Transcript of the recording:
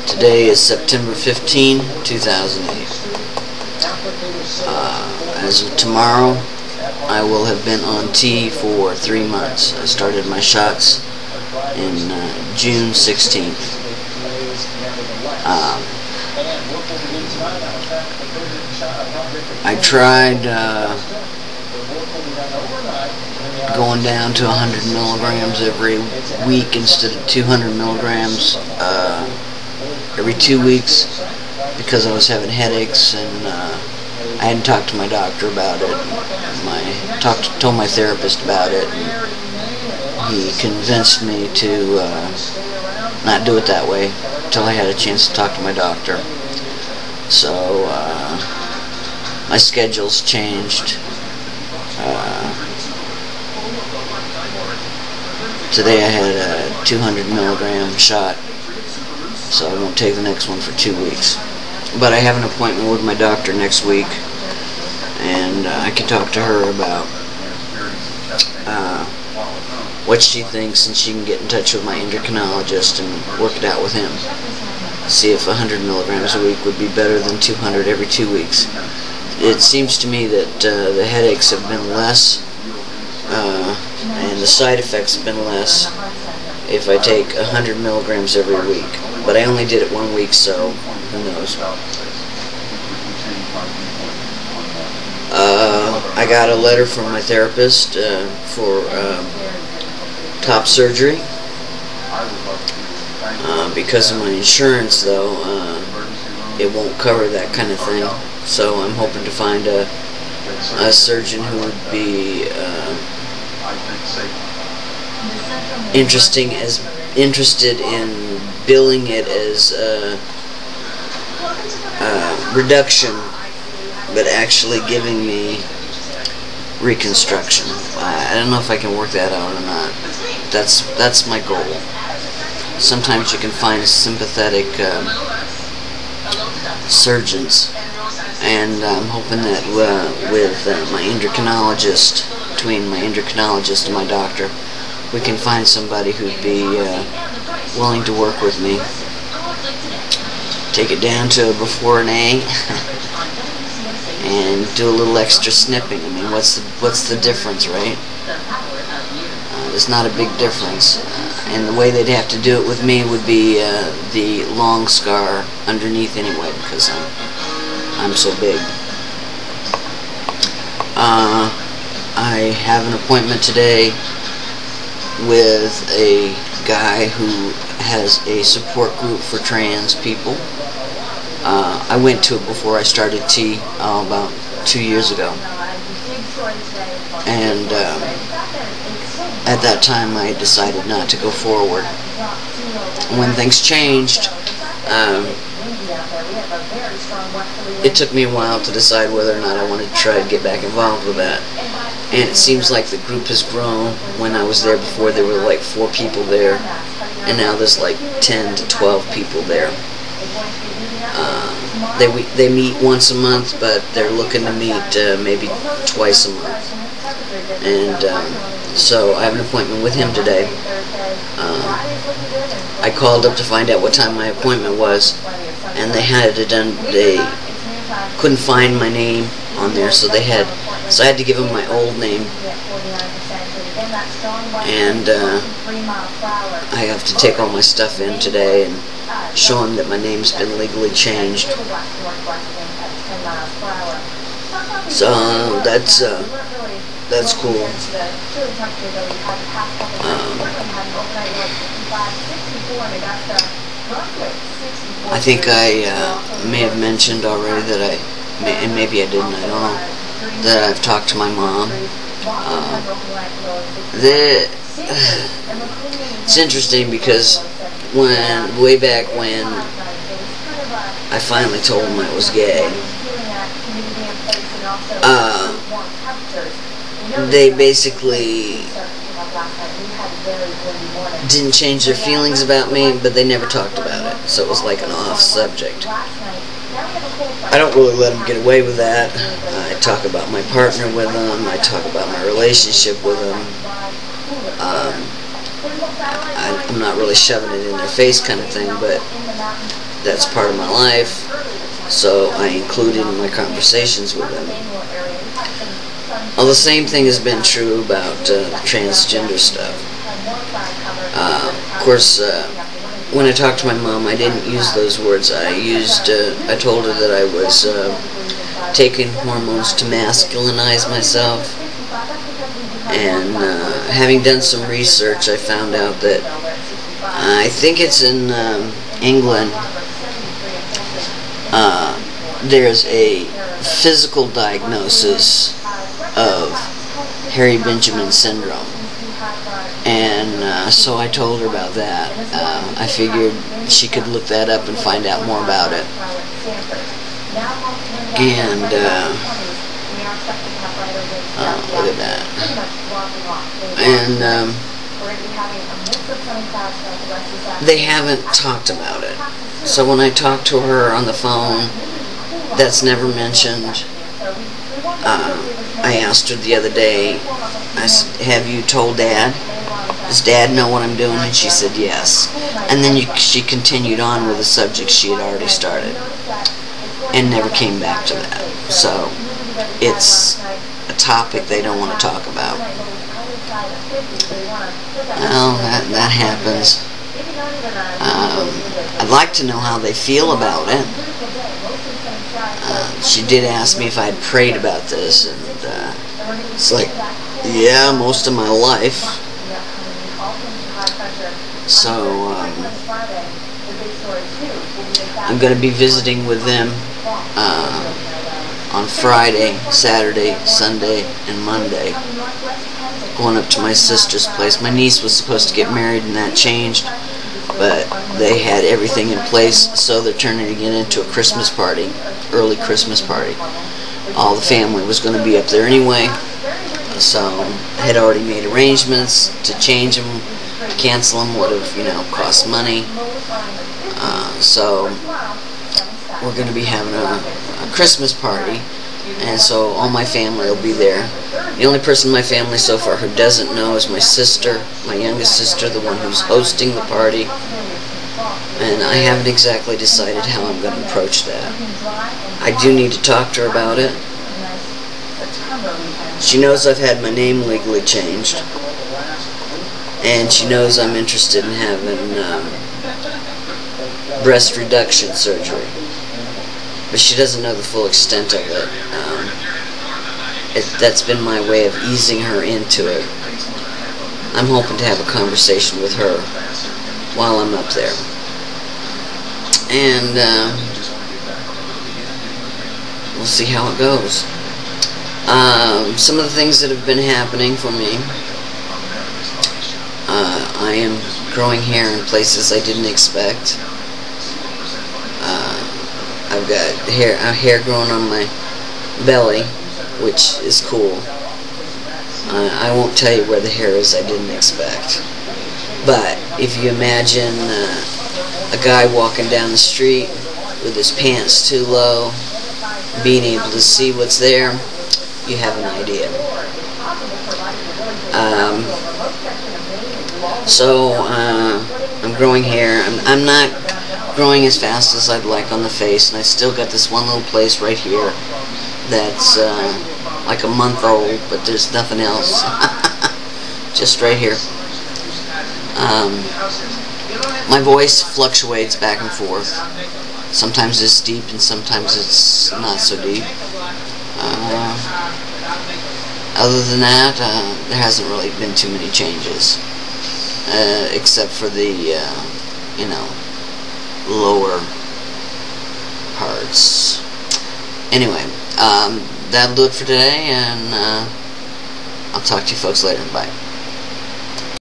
Today is September 15, 2008. As of tomorrow, I will have been on T for 3 months. I started my shots in June 16th. I tried going down to 100 milligrams every week instead of 200 milligrams every 2 weeks because I was having headaches, and I hadn't talked to my doctor about it. Told my therapist about it, and he convinced me to not do it that way until I had a chance to talk to my doctor. So my schedule's changed. Today I had a 200 milligram shot, so I won't take the next one for 2 weeks. But I have an appointment with my doctor next week, and I can talk to her about what she thinks, and she can get in touch with my endocrinologist and work it out with him. See if 100 milligrams a week would be better than 200 every 2 weeks. It seems to me that the headaches have been less, and the side effects have been less if I take 100 milligrams every week. But I only did it 1 week, so who knows. I got a letter from my therapist for top surgery. Because of my insurance, though, it won't cover that kind of thing. So I'm hoping to find a surgeon who would be interested in billing it as reduction, but actually giving me reconstruction. I don't know if I can work that out or not. That's my goal. Sometimes you can find sympathetic surgeons, and I'm hoping that with my endocrinologist, between my endocrinologist and my doctor, we can find somebody who'd be willing to work with me. Take it down to a before and A, and do a little extra snipping. I mean, what's the difference, right? There's not a big difference. And the way they'd have to do it with me would be the long scar underneath anyway, because I'm so big. I have an appointment today with a guy who has a support group for trans people. I went to it before I started T about 2 years ago, and at that time I decided not to go forward. When things changed, it took me a while to decide whether or not I wanted to try to get back involved with that. And it seems like the group has grown. When I was there before, there were like 4 people there, and now there's like 10 to 12 people there. They meet once a month, but they're looking to meet maybe twice a month. And so I have an appointment with him today. I called up to find out what time my appointment was, and they had it done. They couldn't find my name on there, so I had to give them my old name, and I have to take all my stuff in today and show them that my name's been legally changed. So that's cool. I think I may have mentioned already that and maybe I didn't, I don't know, that I've talked to my mom. It's interesting because way back when I finally told him I was gay, they basically didn't change their feelings about me, but they never talked about it, so it was like an off subject. I don't really let them get away with that. I talk about my partner with them, I talk about my relationship with them. I'm not really shoving it in their face kind of thing, but that's part of my life, so I include it in my conversations with them. Well, the same thing has been true about transgender stuff. Of course, when I talked to my mom, I didn't use those words. I told her that I was taking hormones to masculinize myself. And having done some research, I found out that I think it's in England, there's a physical diagnosis of Harry Benjamin syndrome. And so I told her about that. I figured she could look that up and find out more about it. And look at that. And they haven't talked about it. So when I talked to her on the phone, that's never mentioned. I asked her the other day, I said, "Have you told Dad? Does Dad know what I'm doing?" And she said yes. And then she continued on with the subject she had already started and never came back to that. So it's a topic they don't want to talk about. Well, that happens. I'd like to know how they feel about it. She did ask me if I'd prayed about this, and it's like, yeah, most of my life. So I'm going to be visiting with them on Friday, Saturday, Sunday, and Monday. Going up to my sister's place. My niece was supposed to get married and that changed, but they had everything in place, so they're turning it into a Christmas party, early Christmas party. All the family was going to be up there anyway, so I had already made arrangements to change them, cancel them, would have, cost money. So we're going to be having a Christmas party, and so all my family will be there. The only person in my family so far who doesn't know is my sister, my youngest sister, the one who's hosting the party. And I haven't exactly decided how I'm going to approach that. I do need to talk to her about it. She knows I've had my name legally changed. And she knows I'm interested in having breast reduction surgery. But she doesn't know the full extent of it. That's been my way of easing her into it. I'm hoping to have a conversation with her while I'm up there. And we'll see how it goes. Some of the things that have been happening for me, I am growing hair in places I didn't expect. I've got hair growing on my belly, which is cool. I won't tell you where the hair is I didn't expect. But if you imagine a guy walking down the street with his pants too low, being able to see what's there, you have an idea. So I'm growing hair. I'm not growing as fast as I'd like on the face, and I still got this one little place right here that's like a month old, but there's nothing else. Just right here. My voice fluctuates back and forth. Sometimes it's deep and sometimes it's not so deep. Other than that, there hasn't really been too many changes, except for the lower parts. Anyway, that'll do it for today, and I'll talk to you folks later. Bye.